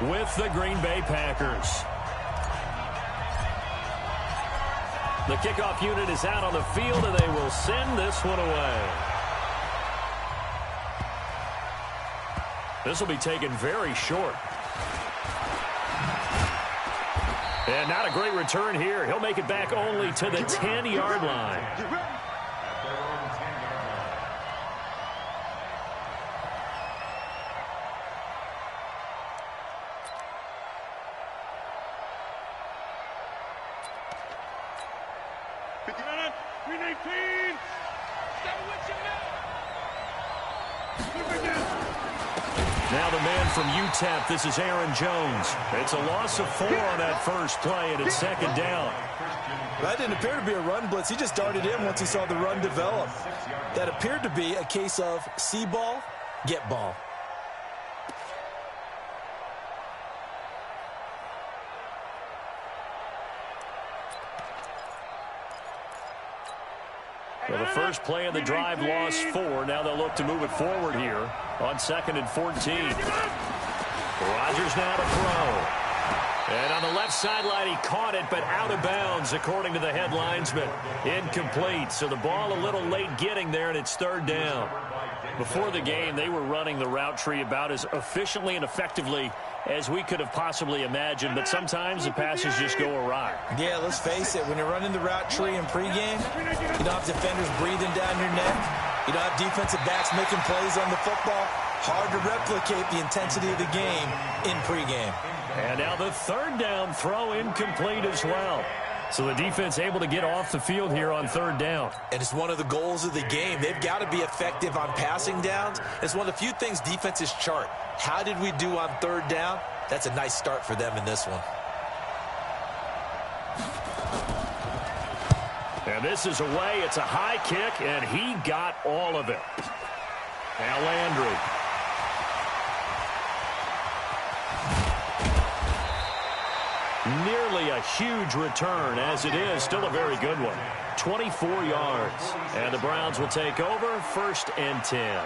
with the Green Bay Packers. The kickoff unit is out on the field, and they will send this one away. This will be taken very short. And not a great return here. He'll make it back only to the 10-yard line. Now the man from UTEP, this is Aaron Jones. It's a loss of 4 on that first play, and it's second down. That didn't appear to be a run blitz. He just darted in once he saw the run develop. That appeared to be a case of see ball, get ball. Well, the first play of the drive lost 4. Now they'll look to move it forward here on 2nd and 14. Rodgers now to throw. And on the left sideline, he caught it, but out of bounds, according to the head linesman. Incomplete. So the ball a little late getting there, and it's 3rd down. Before the game, they were running the route tree about as efficiently and effectively as we could have possibly imagined, but sometimes the passes just go awry. Yeah, let's face it, when you're running the route tree in pregame, you don't have defenders breathing down your neck. You don't have defensive backs making plays on the football. Hard to replicate the intensity of the game in pregame. And now the 3rd down throw incomplete as well. So the defense able to get off the field here on 3rd down. And it's one of the goals of the game. They've got to be effective on passing downs. It's one of the few things defenses chart. How did we do on 3rd down? That's a nice start for them in this one. And this is away. It's a high kick, and he got all of it. Now Landry. Nearly a huge return, as it is. Still a very good one. 24 yards. And the Browns will take over 1st and 10.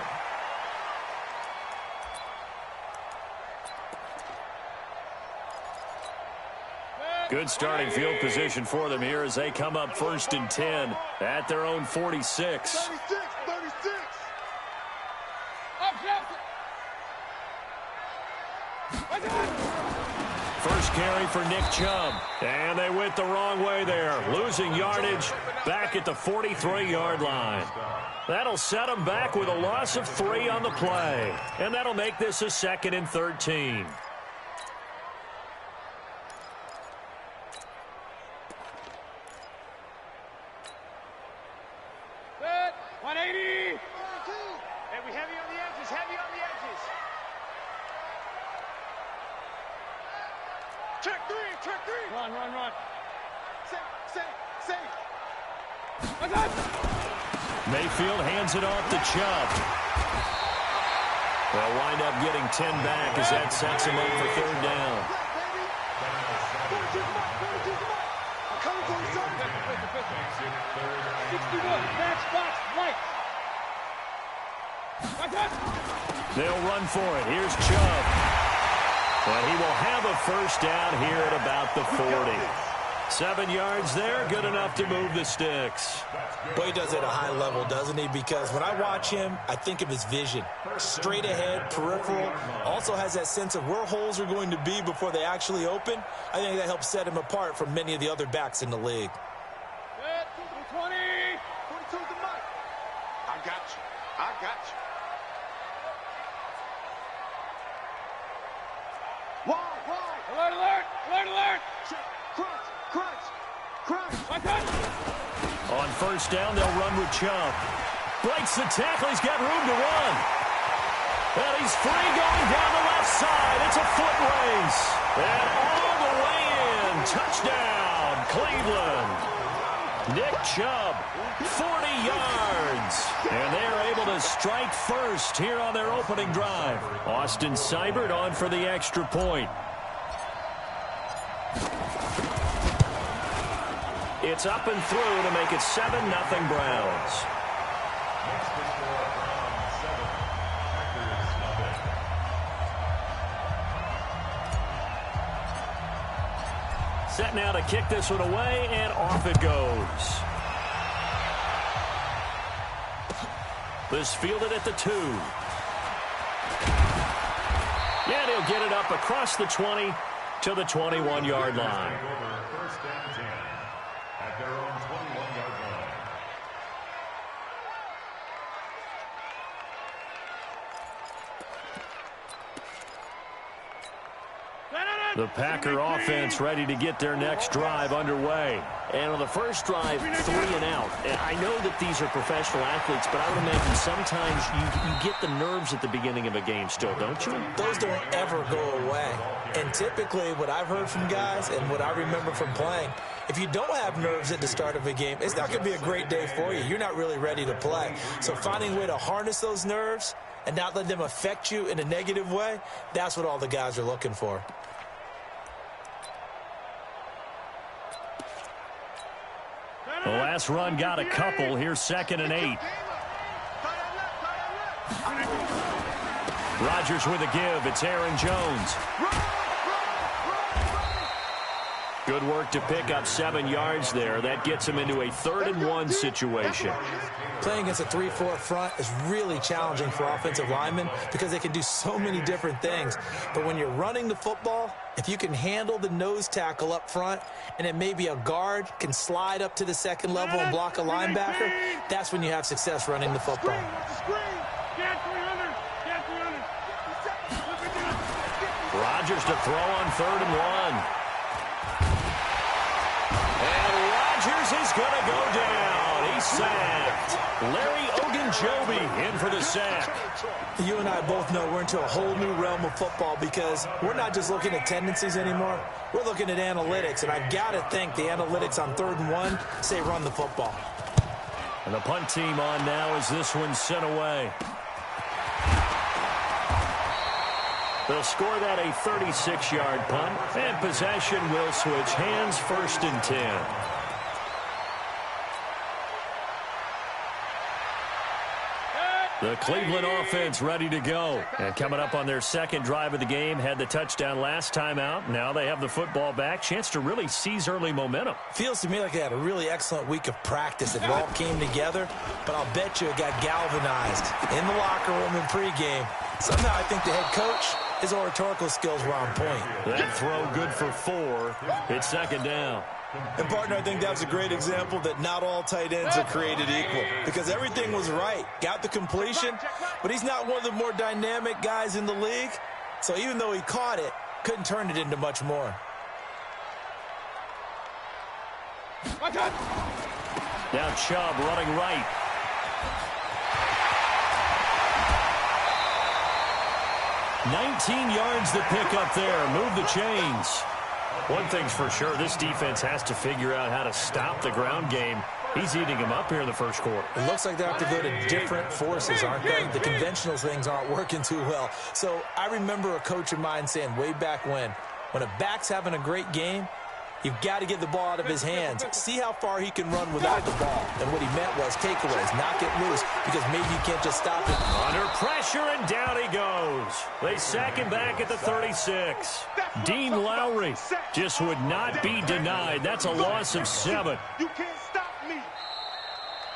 Good starting field position for them here as they come up 1st and 10 at their own 46. 36. First carry for Nick Chubb. And they went the wrong way there. Losing yardage back at the 43-yard line. That'll set them back with a loss of 3 on the play. And that'll make this a 2nd and 13. Set. 180. Hey, we heavy on the edges. Heavy on the edges. Check 3. Run. Safe. I got it. Mayfield hands it off to Chubb. They'll wind up getting 10 back as that sets him up for 3rd down. They'll run for it. Here's Chubb. And he will have a 1st down here at about the 40. 7 yards there, good enough to move the sticks. Boy, he does it at a high level, doesn't he? Because when I watch him, I think of his vision. Straight ahead, peripheral. Also has that sense of where holes are going to be before they actually open. I think that helps set him apart from many of the other backs in the league. 20. 22 the mark. I got you. Wide. Alert. Crunch. On 1st down, they'll run with Chubb. Breaks the tackle. He's got room to run. And he's free going down the left side. It's a foot race. And all the way in. Touchdown, Cleveland. Nick Chubb, 40 yards. And they're able to strike first here on their opening drive. Austin Seibert on for the extra point. It's up and through to make it 7-0 Browns. Set now to kick this one away, and off it goes. This fielded at the 2. And he'll get it up across the 20 to the 21-yard line. First and 10 at their own 21-yard line. The Packer offense ready to get their next drive underway. And on the first drive, 3 and out. And I know that these are professional athletes, but I would imagine sometimes you get the nerves at the beginning of a game still, don't you? Those don't ever go away. And typically what I've heard from guys and what I remember from playing, if you don't have nerves at the start of a game, it's not going to be a great day for you. You're not really ready to play. So finding a way to harness those nerves and not let them affect you in a negative way, that's what all the guys are looking for. The last run got a couple. Here's 2nd and 8. Rodgers with a give. It's Aaron Jones. Good work to pick up 7 yards there. That gets him into a 3rd and 1 situation. Playing against a 3-4 front is really challenging for offensive linemen because they can do so many different things. But when you're running the football, if you can handle the nose tackle up front and then maybe a guard can slide up to the 2nd level and block a linebacker, that's when you have success running the football. Rodgers to throw on 3rd and 1. And Rodgers is going to go down. He's sacked. Larry Ogunjobi in for the sack. You and I both know we're into a whole new realm of football because we're not just looking at tendencies anymore. We're looking at analytics, and I've got to think the analytics on 3rd and 1 say run the football. And the punt team on now as this one's sent away. They'll score that a 36-yard punt, and possession will switch hands, 1st and 10. The Cleveland offense ready to go. And coming up on their 2nd drive of the game, had the touchdown last time out. Now they have the football back. Chance to really seize early momentum. Feels to me like they had a really excellent week of practice. It all came together, but I'll bet you it got galvanized in the locker room in pregame. Somehow I think the head coach, his oratorical skills were on point. That throw good for 4. It's 2nd down. And, partner, I think that's a great example that not all tight ends are created equal because everything was right. Got the completion, but he's not one of the more dynamic guys in the league. So even though he caught it, couldn't turn it into much more. Now Chubb running right. $19 yards to pick up there. Move the chains. One thing's for sure, this defense has to figure out how to stop the ground game. He's eating them up here in the first quarter. It looks like they have to go to different forces, aren't they? The conventional things aren't working too well. So I remember a coach of mine saying way back when a back's having a great game, you've got to get the ball out of his hands. See how far he can run without the ball. And what he meant was takeaways, knock it loose, because maybe you can't just stop it. Under pressure, and down he goes. They sack him back at the 36. Dean Lowry just would not be denied. That's a loss of 7. You can't stop me.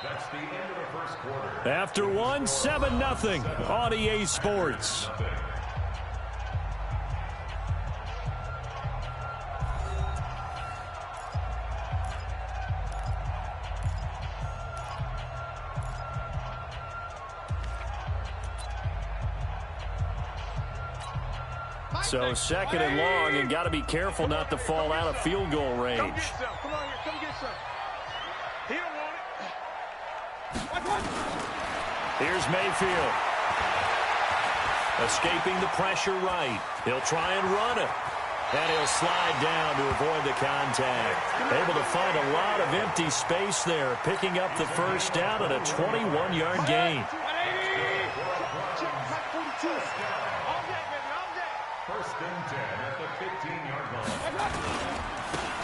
That's the end of the first quarter. After 1, 7-0 on EA Sports. So 2nd and long, and got to be careful not to fall out of field goal range. Come on here, come get some. He don't want it. Here's Mayfield. Escaping the pressure right. He'll try and run it. And he'll slide down to avoid the contact. Able to find a lot of empty space there, picking up the first down at a 21-yard gain. First and 10 at the 15-yard line.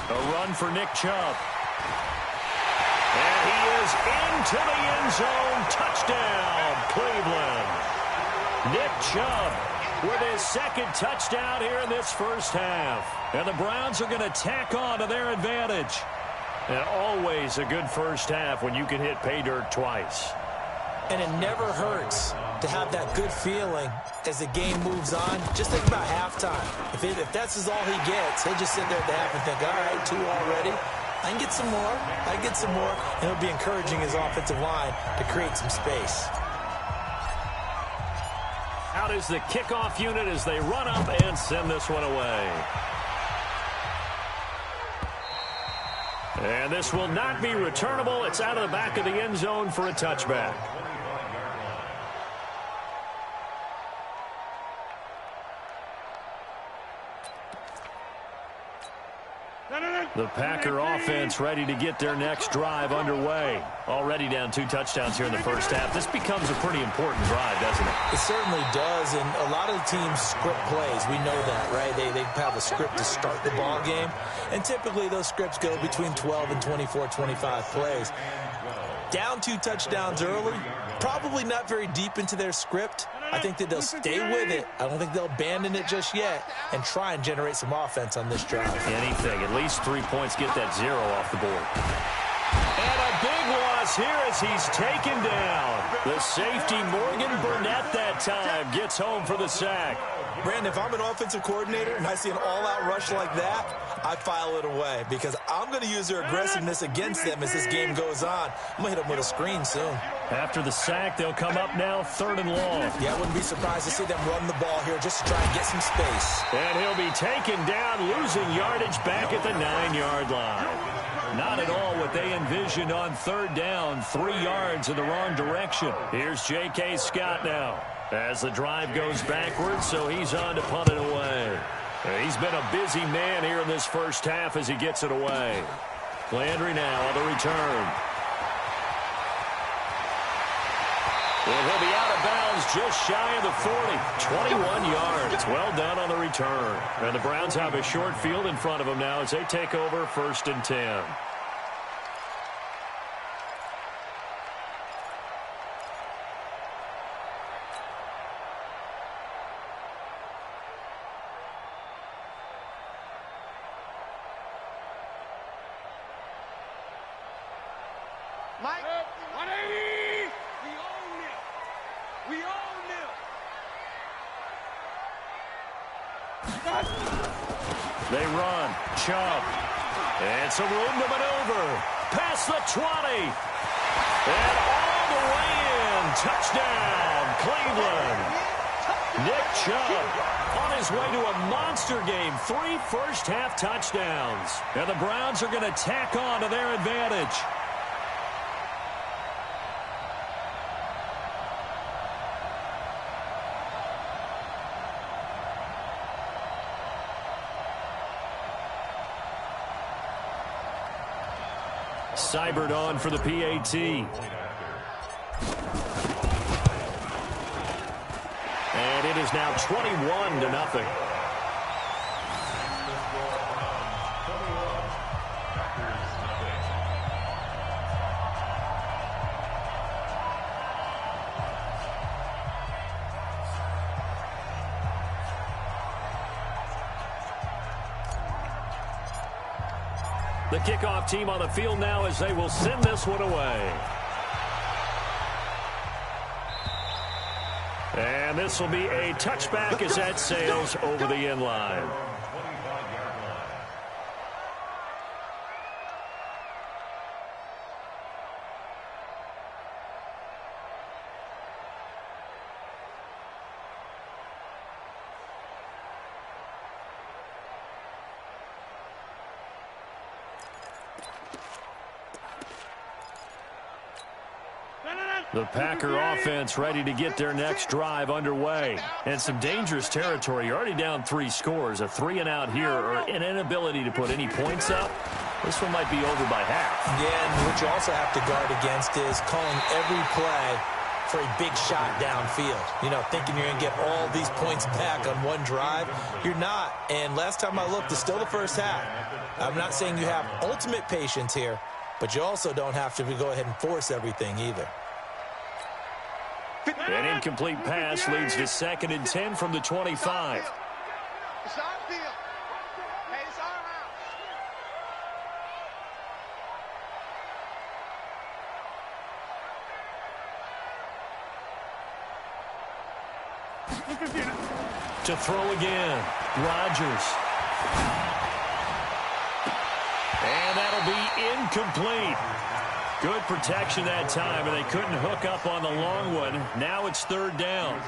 A run for Nick Chubb. And he is into the end zone. Touchdown, Cleveland. Nick Chubb with his second touchdown here in this first half. And the Browns are going to tack on to their advantage. And always a good first half when you can hit pay dirt twice. And it never hurts to have that good feeling as the game moves on. Just think about halftime. If that's all he gets, he'll just sit there at the half and think, all right, 2 already. I can get some more. I can get some more. And it'll be encouraging his offensive line to create some space. Out is the kickoff unit as they run up and send this one away. And this will not be returnable. It's out of the back of the end zone for a touchback. The Packer offense ready to get their next drive underway. Already down 2 touchdowns here in the first half. This becomes a pretty important drive, doesn't it? It certainly does, and a lot of the teams script plays. We know that, right? They have a script to start the ball game, and typically those scripts go between 12 and 24, 25 plays. Down 2 touchdowns early, probably not very deep into their script. I think that they'll stay with it. I don't think they'll abandon it just yet and try and generate some offense on this drive. Anything. At least 3 points, get that 0 off the board. And a big loss here as he's taken down. The safety, Morgan Burnett, that time gets home for the sack. Brandon, if I'm an offensive coordinator and I see an all-out rush like that, I file it away because I'm going to use their aggressiveness against them as this game goes on. I'm going to hit them with a screen soon. After the sack, they'll come up now 3rd and long. Yeah, I wouldn't be surprised to see them run the ball here just to try and get some space. And he'll be taken down, losing yardage back at the 9-yard line. Not at all what they envisioned on 3rd down, 3 yards in the wrong direction. Here's J.K. Scott now as the drive goes backwards, so he's on to punt it away. He's been a busy man here in this first half as he gets it away. Landry now on the return. And he'll be out of bounds just shy of the 40. 21 yards. Well done on the return. And the Browns have a short field in front of them now as they take over 1st and 10. Mike, 180. We own it. We own it. They run. Chubb. And some room to maneuver. Past the 20. And all the way in. Touchdown, Cleveland. Nick Chubb on his way to a monster game. 3 first-half touchdowns. And the Browns are going to tack on to their advantage. Seibert on for the PAT. And it is now 21-0. The kickoff team on the field now as they will send this one away. And this will be a touchback as that sails over the end line. The Packer offense ready to get their next drive underway. And some dangerous territory. You're already down 3 scores. A 3-and-out here or an inability to put any points up. This one might be over by half. Yeah, and what you also have to guard against is calling every play for a big shot downfield. You know, thinking you're going to get all these points back on one drive. You're not. And last time I looked, it's still the first half. I'm not saying you have ultimate patience here, but you also don't have to go ahead and force everything either. An incomplete pass leads to 2nd and 10 from the 25. It's our field. Hey, it's our house. To throw again, Rodgers. And that'll be incomplete. Good protection that time, and they couldn't hook up on the long one. Now it's 3rd down.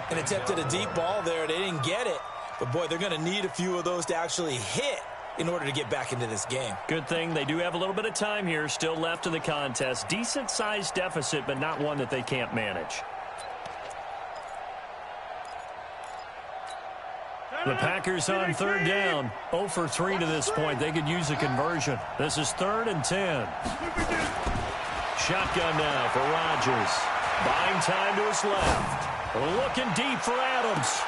And attempted a deep ball there. They didn't get it. But, boy, they're going to need a few of those to actually hit in order to get back into this game. Good thing they do have a little bit of time here still left in the contest. Decent-sized deficit, but not one that they can't manage. The Packers on 3rd down. 0 for 3 to this point. They could use a conversion. This is 3rd and 10. Shotgun now for Rodgers. Buying time to his left. Looking deep for Adams.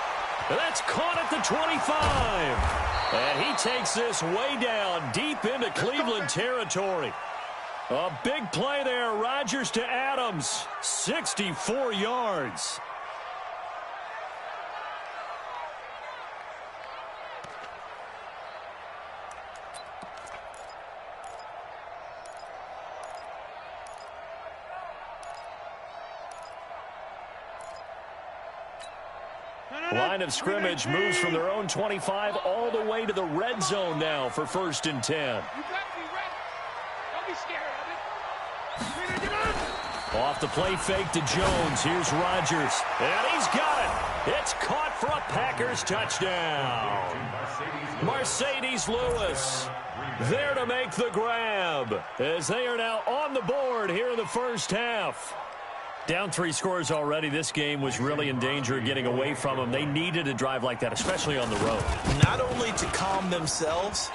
That's caught at the 25. And he takes this way down deep into Cleveland territory. A big play there. Rodgers to Adams. 64 yards. Line of scrimmage moves from their own 25 all the way to the red zone now for 1st and 10. You got to be ready. Don't be scared of it. Off the play fake to Jones. Here's Rodgers. And he's got it. It's caught for a Packers touchdown. Mercedes Lewis there to make the grab as they are now on the board here in the 1st half. Down 3 scores already. This game was really in danger of getting away from them. They needed a drive like that, especially on the road. Not only to calm themselves,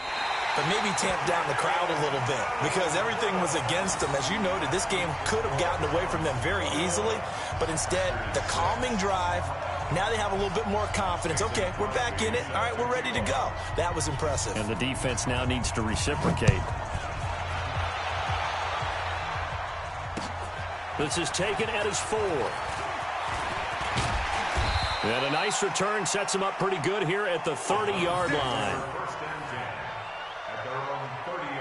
but maybe tamp down the crowd a little bit because everything was against them. As you noted, this game could have gotten away from them very easily, but instead, the calming drive, now they have a little bit more confidence. Okay, we're back in it. All right, we're ready to go. That was impressive. And the defense now needs to reciprocate. This is taken at his 4. And a nice return sets him up pretty good here at the 30-yard line. At their own 30-yard line.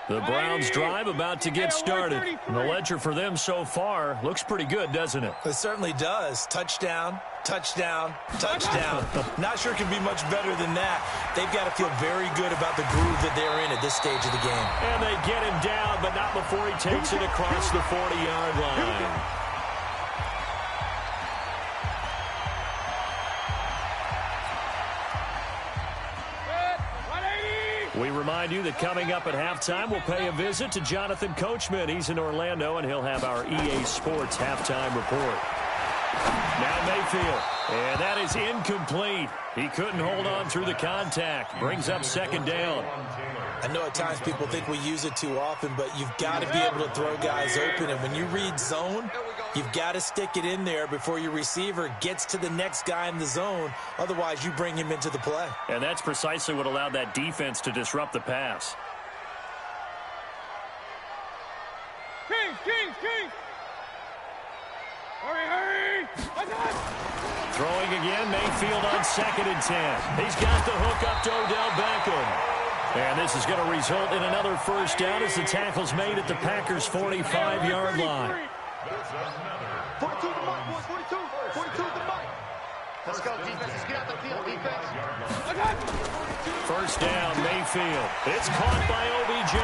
The Browns drive about to get started. And the ledger for them so far looks pretty good, doesn't it? It certainly does. Touchdown, touchdown, touchdown. Not sure it can be much better than that. They've got to feel very good about the groove that they're in at this stage of the game. And they get him down, but not before he takes it across the 40-yard line. We remind you that coming up at halftime, we'll pay a visit to Jonathan Coachman. He's in Orlando, and he'll have our EA Sports halftime report. Now Mayfield, and that is incomplete. He couldn't hold on through the contact. Brings up 2nd down. I know at times people think we use it too often, but you've got to be able to throw guys open. And when you read zone, you've got to stick it in there before your receiver gets to the next guy in the zone. Otherwise, you bring him into the play. And that's precisely what allowed that defense to disrupt the pass. Kings! Hurry! Throwing again, Mayfield on 2nd and 10. He's got the hook up to Odell Beckham. And this is going to result in another 1st down as the tackle's made at the Packers' 45-yard line. 42 to Mike, boys. 42 to Mike. Let's go, defense. Let's get out the field, defense. 1st down, Mayfield. It's caught by OBJ.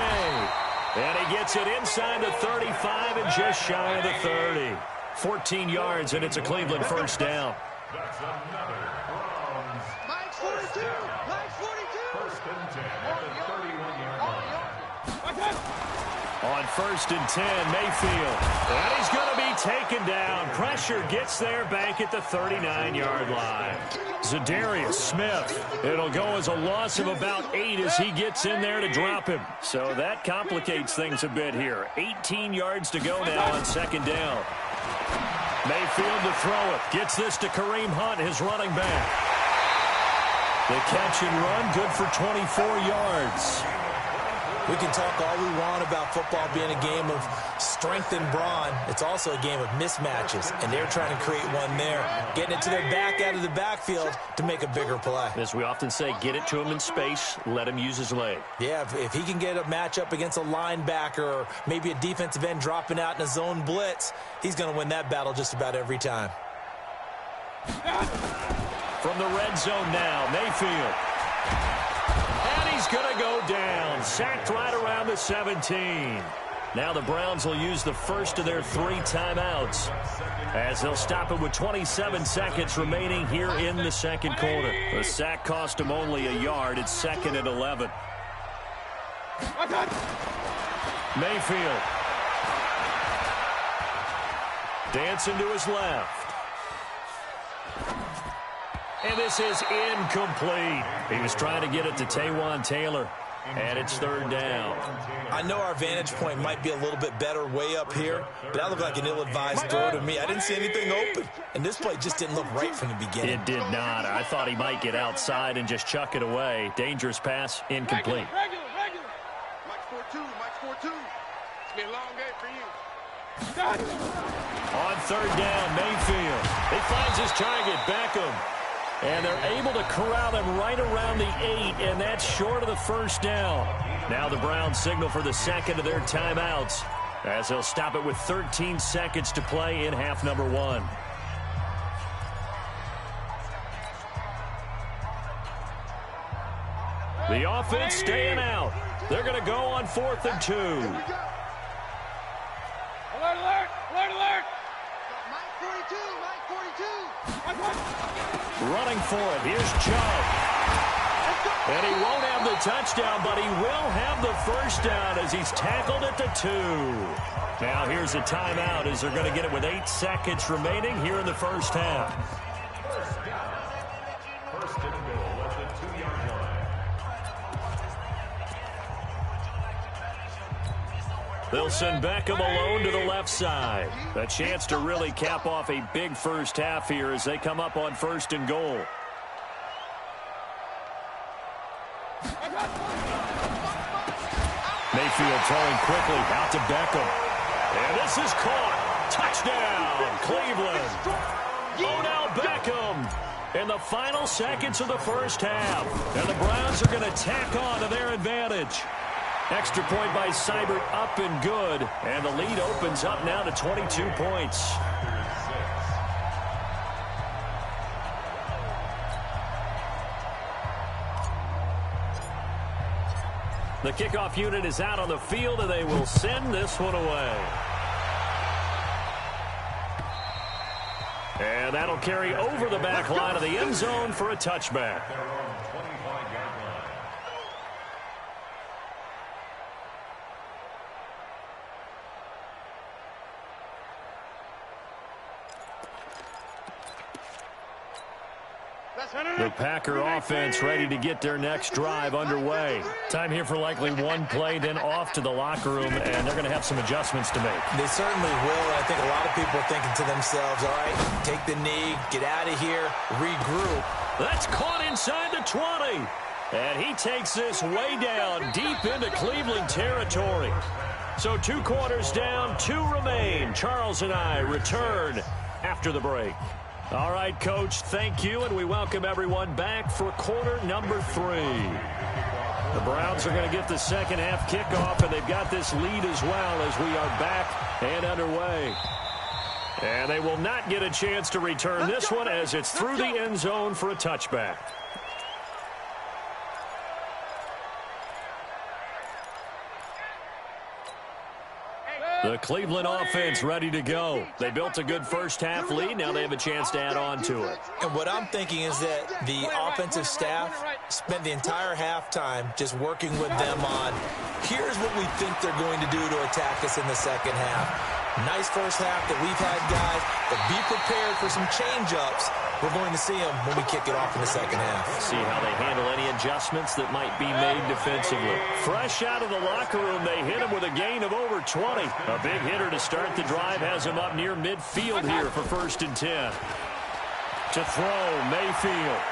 And he gets it inside the 35 and just shy of the 30. 14 yards, and it's a Cleveland 1st down. That's another Browns. Mike's 42. Mike's 42. 1st and 10 at the 31-yard line. On 1st and 10, Mayfield. And he's going to be taken down. Pressure gets there back at the 39-yard line. Zadarius Smith. It'll go as a loss of about 8 as he gets in there to drop him. So that complicates things a bit here. 18 yards to go now on 2nd down. Mayfield to throw it. Gets this to Kareem Hunt, his running back. The catch and run, good for 24 yards. We can talk all we want about football being a game of strength and brawn. It's also a game of mismatches, and they're trying to create one there, getting it to their back out of the backfield to make a bigger play. As we often say, get it to him in space, let him use his leg. Yeah, if he can get a matchup against a linebacker or maybe a defensive end dropping out in a zone blitz, he's going to win that battle just about every time. From the red zone now, Mayfield. And he's going to go down. Sacked right around the 17. Now the Browns will use the first of their 3 timeouts as they'll stop it with 27 seconds remaining here in the 2nd quarter. The sack cost him only a yard. It's 2nd and 11. Mayfield. Dancing to his left. And this is incomplete. He was trying to get it to Taywan Taylor. And it's 3rd down. I know our vantage point might be a little bit better way up here, but that looked like an ill-advised throw to me. I didn't see anything open, and this play just didn't look right from the beginning. It did not. I thought he might get outside and just chuck it away. Dangerous pass, incomplete. Regular. Mike 4-2. It's going to be a long game for you. On 3rd down, Mayfield. He finds his target, Beckham. And they're able to corral him right around the 8, and that's short of the 1st down. Now the Browns signal for the 2nd of their timeouts as they'll stop it with 13 seconds to play in half number 1. The offense staying out. They're going to go on 4th and 2. Alert! Mike 42! Running for it. Here's Chubb. And he won't have the touchdown, but he will have the 1st down as he's tackled at the 2. Now here's a timeout as they're going to get it with 8 seconds remaining here in the 1st half. They'll send Beckham alone to the left side. A chance to really cap off a big 1st half here as they come up on 1st and goal. Mayfield throwing quickly out to Beckham. And this is caught. Touchdown, Cleveland. Odell Beckham in the final seconds of the 1st half. And the Browns are going to tack on to their advantage. Extra point by Seibert, up and good. And the lead opens up now to 22 points. The kickoff unit is out on the field, and they will send this one away. And that'll carry over the back line of the end zone for a touchback. The Packer offense ready to get their next drive underway. Time here for likely one play, then off to the locker room, and they're going to have some adjustments to make. They certainly will, and I think a lot of people are thinking to themselves, all right, take the knee, get out of here, regroup. That's caught inside the 20. And he takes this way down, deep into Cleveland territory. So 2 quarters down, 2 remain. Charles and I return after the break. All right, Coach, thank you, and we welcome everyone back for quarter number 3. The Browns are going to get the 2nd half kickoff, and they've got this lead as well as we are back and underway. And they will not get a chance to return this one as it's through the end zone for a touchback. The Cleveland offense ready to go. They built a good first half lead. Now they have a chance to add on to it. And what I'm thinking is that the offensive staff spent the entire halftime just working with them on Here's what we think they're going to do to attack us in the second half. Nice first half that we've had, guys, but be prepared for some change-ups. We're going to see them when we kick it off in the second half. See how they handle any adjustments that might be made defensively. Fresh out of the locker room, they hit him with a gain of over 20. A big hitter to start the drive has him up near midfield here for 1st and 10. To throw, Mayfield.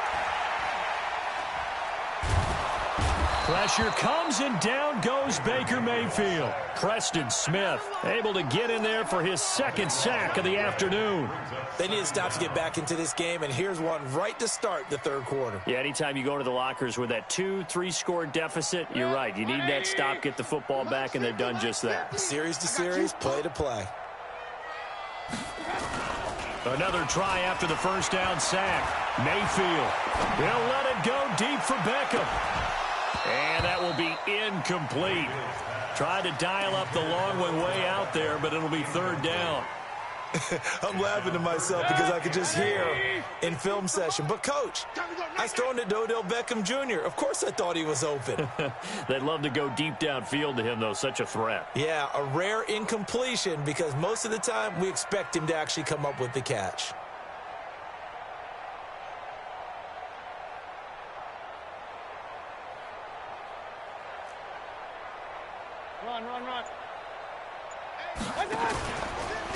Pressure comes, and down goes Baker Mayfield. Preston Smith able to get in there for his 2nd sack of the afternoon. They need to stop to get back into this game, and here's one right to start the 3rd quarter. Yeah, anytime you go to the lockers with that 2-3 score deficit, you're right. You need that stop, get the football back, and they've done just that. Series to series, play to play. Another try after the 1st down sack. Mayfield. He'll let it go deep for Beckham. And that will be incomplete. Tried to dial up the long one way out there, but it'll be 3rd down. I'm laughing to myself because I could just hear in film session. But, Coach, I was throwing to Odell Beckham Jr. Of course I thought he was open. They'd love to go deep downfield to him, though. Such a threat. Yeah, a rare incompletion because most of the time we expect him to actually come up with the catch. Run.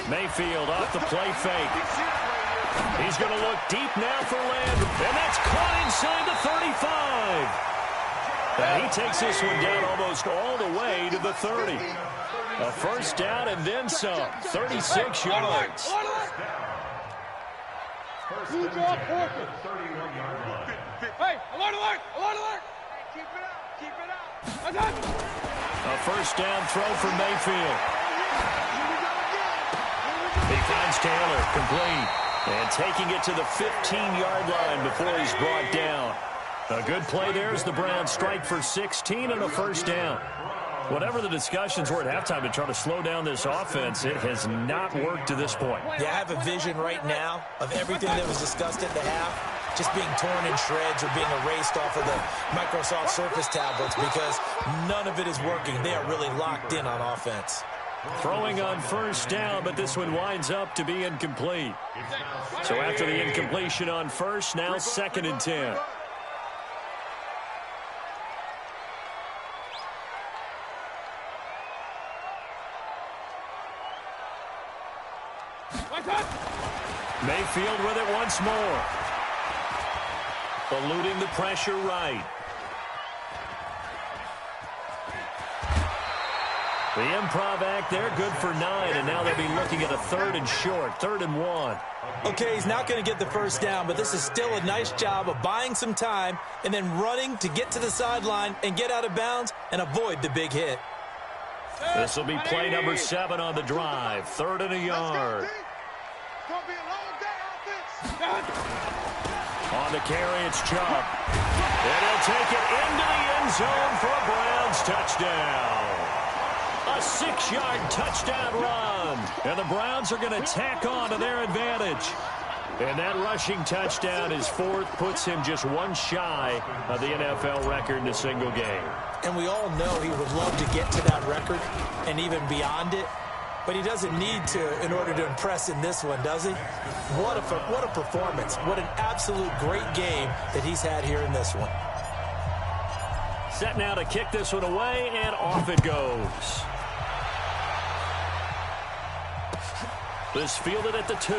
Mayfield off the play fake. He's going to look deep now for Landry. And that's caught inside the 35. And he takes this one down almost all the way to the 30. A 1st down and then some. 36 yards. Hey, alert! Keep it up. A 1st down throw for Mayfield. He finds Taylor, complete. And taking it to the 15-yard line before he's brought down. A good play there as the Browns strike for 16 and a 1st down. Whatever the discussions were at halftime to try to slow down this offense, it has not worked to this point. Yeah, I have a vision right now of everything that was discussed at the half just being torn in shreds or being erased off of the Microsoft Surface tablets because none of it is working. They are really locked in on offense. Throwing on 1st down, but this one winds up to be incomplete. So after the incompletion on 1st, now 2nd and 10. Mayfield with it once more. Eluding the pressure right. The improv act there, good for 9, and now they'll be looking at a 3rd and short, 3rd and 1. Okay, he's not going to get the 1st down, but this is still a nice job of buying some time and then running to get to the sideline and get out of bounds and avoid the big hit. This will be play number 7 on the drive, 3rd and a yard. On the carry, it's Chubb. And he'll take it into the end zone for a Browns touchdown. A 6-yard touchdown run. And the Browns are going to tack on to their advantage. And that rushing touchdown is 4th, puts him just one shy of the NFL record in a single game. And we all know he would love to get to that record and even beyond it. But he doesn't need to in order to impress in this one, does he? What a performance. What an absolute great game that he's had here in this one. Set now to kick this one away, and off it goes. This fielded at the 2.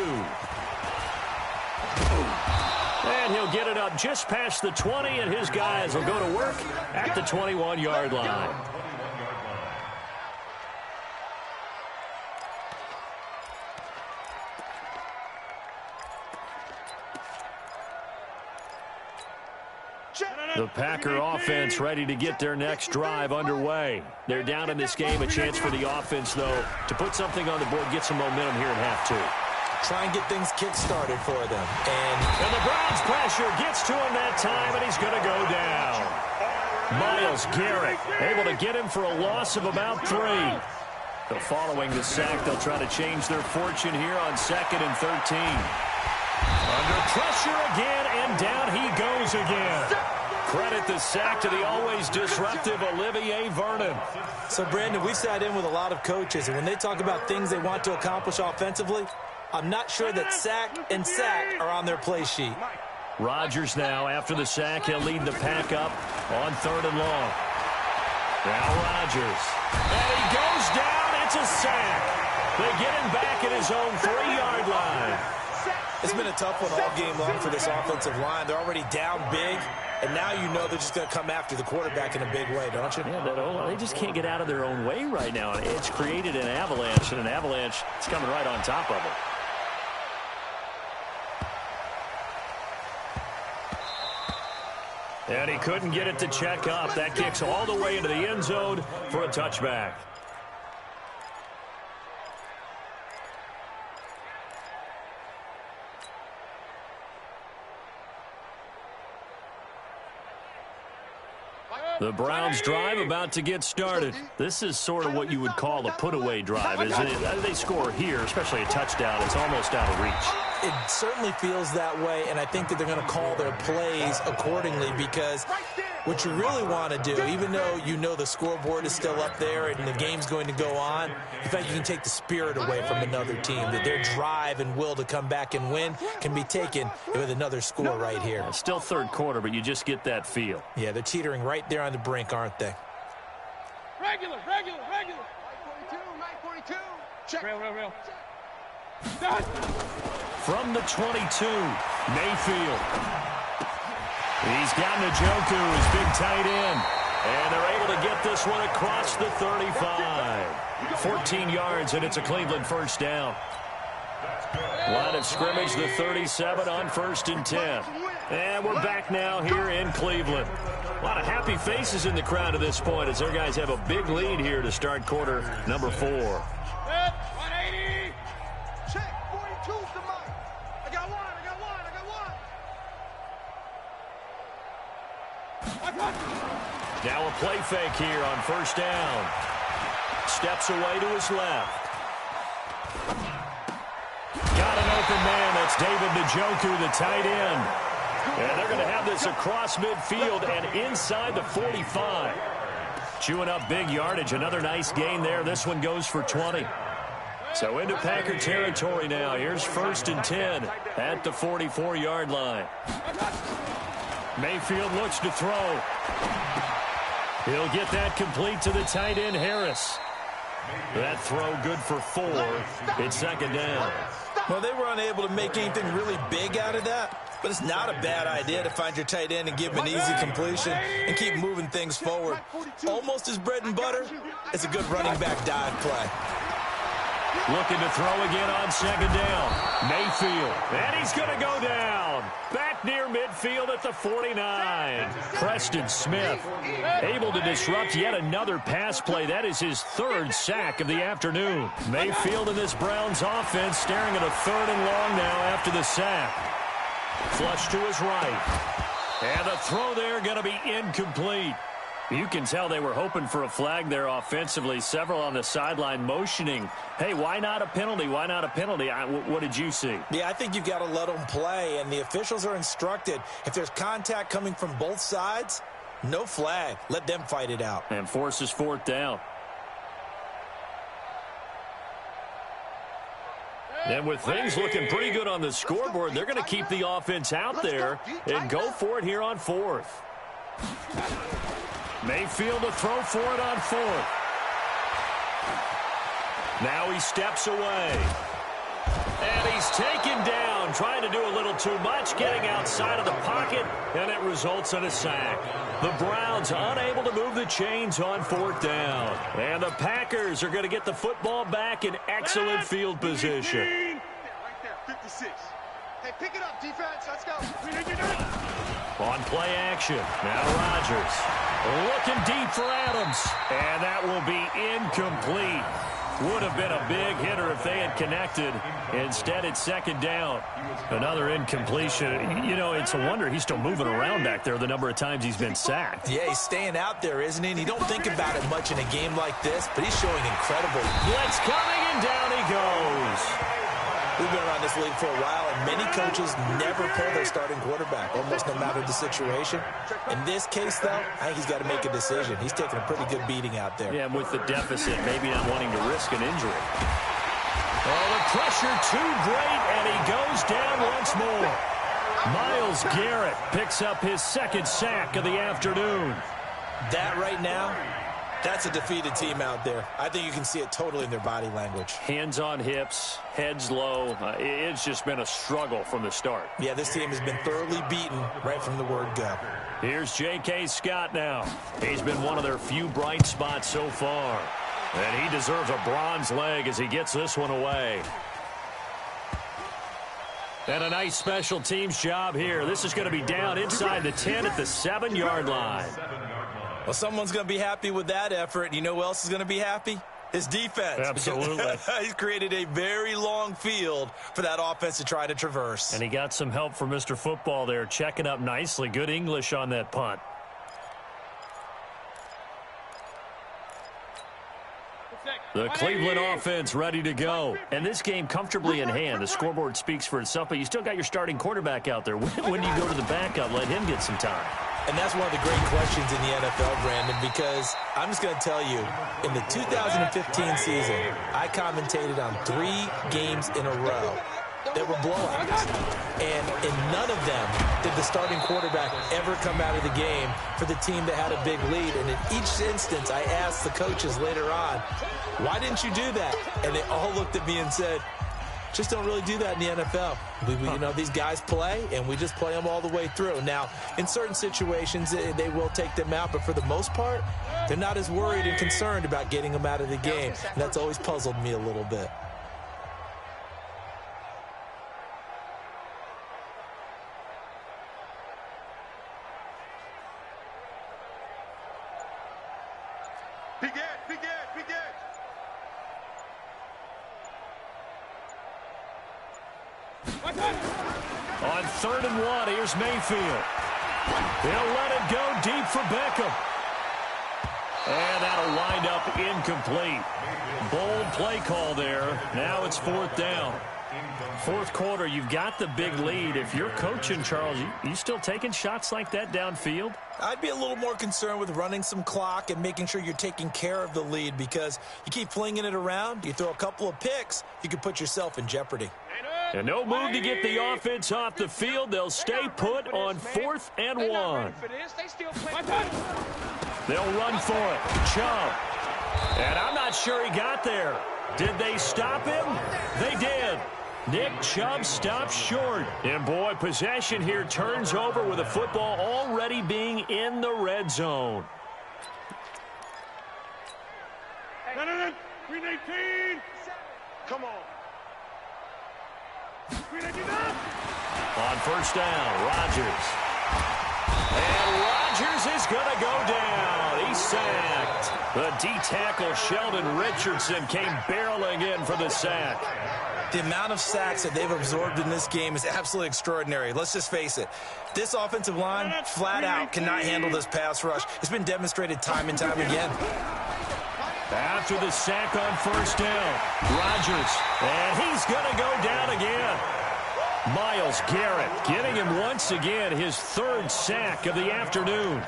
And he'll get it up just past the 20, and his guys will go to work at the 21-yard line. The Packer offense ready to get their next drive underway. They're down in this game. A chance for the offense, though, to put something on the board, get some momentum here in half 2. Try and get things kick-started for them. And the Browns pressure gets to him that time, and he's going to go down. Myles Garrett able to get him for a loss of about 3. So following the sack, they'll try to change their fortune here on 2nd and 13. Under pressure again, and down he goes again. Credit the sack to the always disruptive Olivier Vernon. So, Brandon, we've sat in with a lot of coaches, and when they talk about things they want to accomplish offensively, I'm not sure that sack and sack are on their play sheet. Rodgers now, after the sack, he'll lead the pack up on 3rd and long. Now Rodgers. And he goes down. It's a sack. They get him back at his own 3-yard line. It's been a tough one all game long for this offensive line. They're already down big, and now you know they're just going to come after the quarterback in a big way, don't you? Yeah, they just can't get out of their own way right now. It's created an avalanche, and an avalanche is coming right on top of it. And he couldn't get it to check up. That kicks all the way into the end zone for a touchback. The Browns drive about to get started. This is sort of what you would call a put-away drive, isn't it? They score here, especially a touchdown. It's almost out of reach. It certainly feels that way, and I think that they're going to call their plays accordingly, because what you really want to do, even though you know the scoreboard is still up there and the game's going to go on, in fact, you can take the spirit away from another team, that their drive and will to come back and win can be taken with another score right here. It's still 3rd quarter, but you just get that feel. Yeah, they're teetering right there on the brink, aren't they? Regular. 942. Check. Real. From the 22, Mayfield. He's got Njoku, his big tight end. And they're able to get this one across the 35. 14 yards, and it's a Cleveland 1st down. Line of scrimmage, the 37 on 1st and 10. And we're back now here in Cleveland. A lot of happy faces in the crowd at this point as their guys have a big lead here to start quarter number 4. 180. Check. 42's the mark. I got one. Now a play fake here on 1st down. Steps away to his left. Got an open man. That's David Njoku, the tight end. And they're going to have this across midfield and inside the 45. Chewing up big yardage. Another nice gain there. This one goes for 20. So into Packer territory now. Here's 1st and 10 at the 44-yard line. Mayfield looks to throw. He'll get that complete to the tight end, Harris. That throw good for 4. It's 2nd down. Well, they were unable to make anything really big out of that, but it's not a bad idea to find your tight end and give him an easy completion and keep moving things forward. Almost his bread and butter. It's a good running back dive play. Looking to throw again on 2nd down. Mayfield. And he's going to go down. Back near midfield at the 49. Preston Smith able to disrupt yet another pass play. That is his 3rd sack of the afternoon. Mayfield and this Browns offense staring at a 3rd and long now after the sack. Flush to his right. And the throw there going to be incomplete. You can tell they were hoping for a flag there offensively. Several on the sideline motioning, hey, why not a penalty? Why not a penalty? What did you see? Yeah, I think you've got to let them play, and the officials are instructed. If there's contact coming from both sides, no flag. Let them fight it out. And forces 4th down. And with things looking pretty good on the scoreboard, they're going to keep the offense out there and go for it here on 4th. Mayfield to throw for it on 4th. Now he steps away. And he's taken down, trying to do a little too much, getting outside of the pocket, and it results in a sack. The Browns unable to move the chains on 4th down. And the Packers are going to get the football back in excellent field position. Right there, 56. Hey, pick it up, defense. Let's go. On play action, now Rodgers looking deep for Adams, and that will be incomplete. Would have been a big hitter if they had connected. Instead, it's 2nd down. Another incompletion. You know, it's a wonder he's still moving around back there the number of times he's been sacked. Yeah, he's staying out there, isn't he? And you don't think about it much in a game like this, but he's showing incredible. Blitz coming, and down he goes. We've been around this league for a while, and many coaches never pull their starting quarterback, almost no matter the situation. In this case, though, I think he's got to make a decision. He's taking a pretty good beating out there. Yeah, and with the deficit, maybe not wanting to risk an injury. Oh, the pressure too great, and he goes down once more. Myles Garrett picks up his second sack of the afternoon. That right now, that's a defeated team out there. I think you can see it totally in their body language. Hands on hips, heads low. It's just been a struggle from the start. Yeah, this team has been thoroughly beaten right from the word go. Here's J.K. Scott now. He's been one of their few bright spots so far. And he deserves a bronze leg as he gets this one away. And a nice special teams job here. This is going to be down inside the 10 at the 7-yard line. Well, someone's going to be happy with that effort. You know who else is going to be happy? His defense. Absolutely. He's created a very long field for that offense to try to traverse. And he got some help from Mr. Football there, checking up nicely. Good English on that punt. The Cleveland offense ready to go. And this game comfortably in hand. The scoreboard speaks for itself, but you still got your starting quarterback out there. When do you go to the backup? Let him get some time. And that's one of the great questions in the NFL, Brandon, because I'm just going to tell you, in the 2015 season, I commentated on 3 games in a row that were blowouts. And in none of them did the starting quarterback ever come out of the game for the team that had a big lead. And in each instance, I asked the coaches later on, why didn't you do that? And they all looked at me and said, just don't really do that in the NFL. You know, these guys play, and we just play them all the way through. Now, in certain situations, they will take them out, but for the most part, they're not as worried and concerned about getting them out of the game. And that's always puzzled me a little bit. On 3rd and 1, here's Mayfield. They'll let it go deep for Beckham. And that'll wind up incomplete. Bold play call there. Now it's 4th down. 4th quarter, you've got the big lead. If you're coaching, Charles, you still taking shots like that downfield? I'd be a little more concerned with running some clock and making sure you're taking care of the lead, because you keep flinging it around, you throw a couple of picks, you could put yourself in jeopardy. And no move to get the offense off the field. They'll stay put on 4th and 1. They'll run for it. Chubb. And I'm not sure he got there. Did they stop him? They did. Nick Chubb stopped short. And, boy, possession here turns over with the football already being in the red zone. 319. Come on. On 1st down, Rodgers. And Rodgers is going to go down. He's sacked. The D-tackle Sheldon Richardson came barreling in for the sack. The amount of sacks that they've absorbed in this game is absolutely extraordinary. Let's just face it. This offensive line, flat out, cannot handle this pass rush. It's been demonstrated time and time again. After the sack on 1st down, Rodgers. And he's going to go down again. Myles Garrett getting him once again his 3rd sack of the afternoon.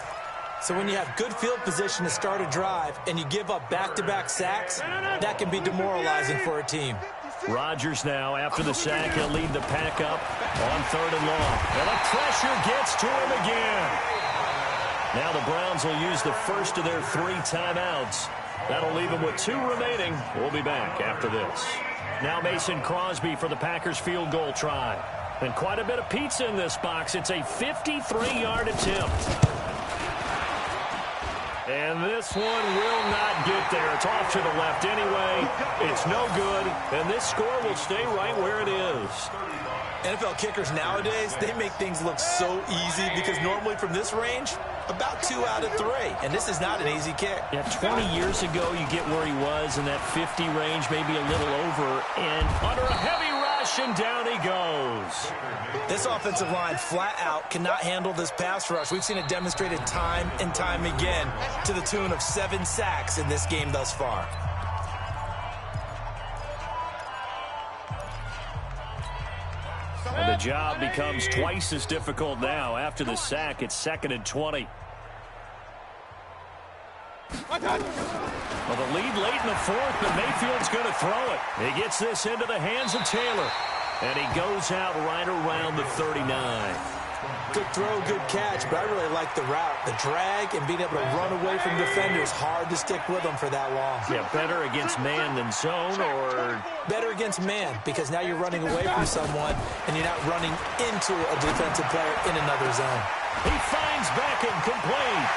So when you have good field position to start a drive and you give up back-to-back sacks, that can be demoralizing for a team. Rodgers now, after the sack, he'll lead the pack up on 3rd and long. And the pressure gets to him again. Now the Browns will use the first of their 3 timeouts. That'll leave them with 2 remaining. We'll be back after this. Now Mason Crosby for the Packers field goal try. And quite a bit of pizza in this box. It's a 53-yard attempt. And this one will not get there. It's off to the left anyway. It's no good. And this score will stay right where it is. NFL kickers nowadays, they make things look so easy because normally from this range, about 2 out of 3. And this is not an easy kick. Yeah, 20 years ago, you get where he was in that 50 range, maybe a little over. And under a heavy rush, and down he goes. This offensive line flat out cannot handle this pass rush. We've seen it demonstrated time and time again to the tune of 7 sacks in this game thus far. job becomes twice as difficult now. After the sack, it's 2nd and 20. Well, the lead late in the 4th, but Mayfield's going to throw it. He gets this into the hands of Taylor, and he goes out right around the 39. Good throw, good catch, but I really like the route. The drag and being able to run away from defenders, hard to stick with them for that long. Yeah, better against man than zone, or... Better against man, because now you're running away from someone, and you're not running into a defensive player in another zone. He finds Beckham complete.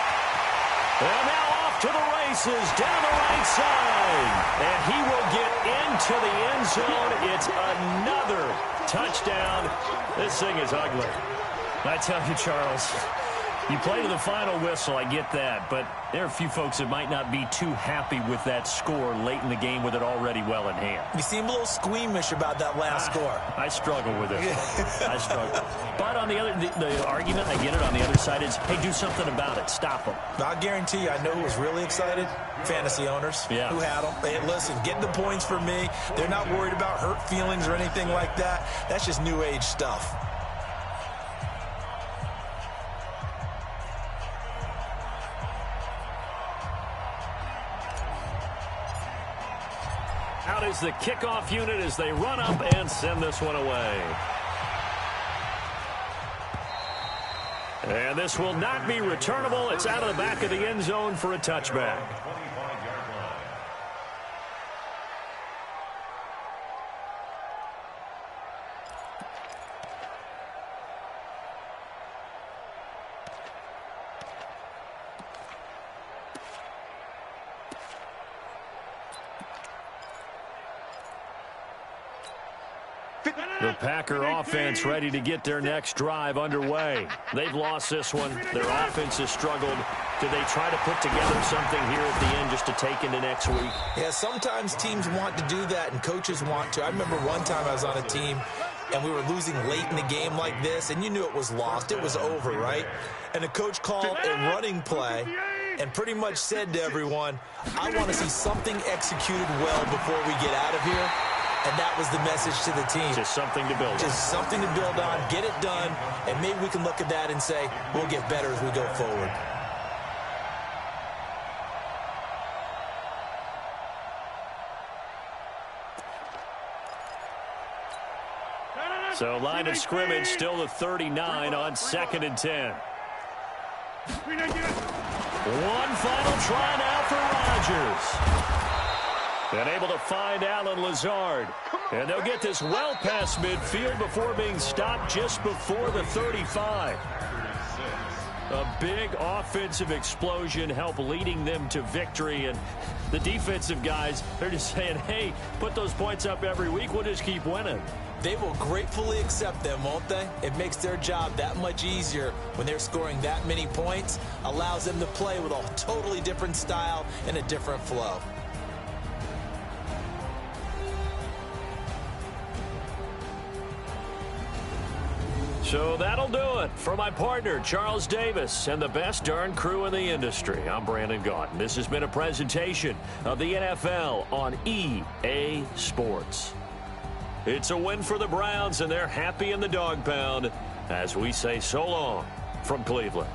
And now off to the races, down the right side. And he will get into the end zone. It's another touchdown. This thing is ugly. I tell you, Charles, you play to the final whistle, I get that, but there are a few folks that might not be too happy with that score late in the game with it already well in hand. You seem a little squeamish about that last score. I struggle with it. I struggle. But on the other, the argument, I get it, on the other side is, hey, do something about it. Stop them. I guarantee you, I know who was really excited. Fantasy owners who had them. Hey, listen, get the points for me. They're not worried about hurt feelings or anything like that. That's just new age stuff. Out is the kickoff unit as they run up and send this one away. And this will not be returnable. It's out of the back of the end zone for a touchback. The Packer offense ready to get their next drive underway. They've lost this one. Their offense has struggled. Do they try to put together something here at the end just to take into next week? Yeah, sometimes teams want to do that and coaches want to. I remember one time I was on a team and we were losing late in the game like this, and you knew it was lost. It was over, right? And the coach called a running play and pretty much said to everyone, I want to see something executed well before we get out of here. And that was the message to the team. Just something to build on. Just something to build on, get it done, and maybe we can look at that and say, we'll get better as we go forward. So line of scrimmage still the 39 on 2nd and 10. One final try now for Rodgers. And able to find Alan Lazard. And they'll get this well past midfield before being stopped just before the 35. A big offensive explosion helped leading them to victory. And the defensive guys, they're just saying, hey, put those points up every week. We'll just keep winning. They will gratefully accept them, won't they? It makes their job that much easier when they're scoring that many points. Allows them to play with a totally different style and a different flow. So that'll do it for my partner, Charles Davis, and the best darn crew in the industry. I'm Brandon Gaudin. This has been a presentation of the NFL on EA Sports. It's a win for the Browns, and they're happy in the dog pound as we say so long from Cleveland.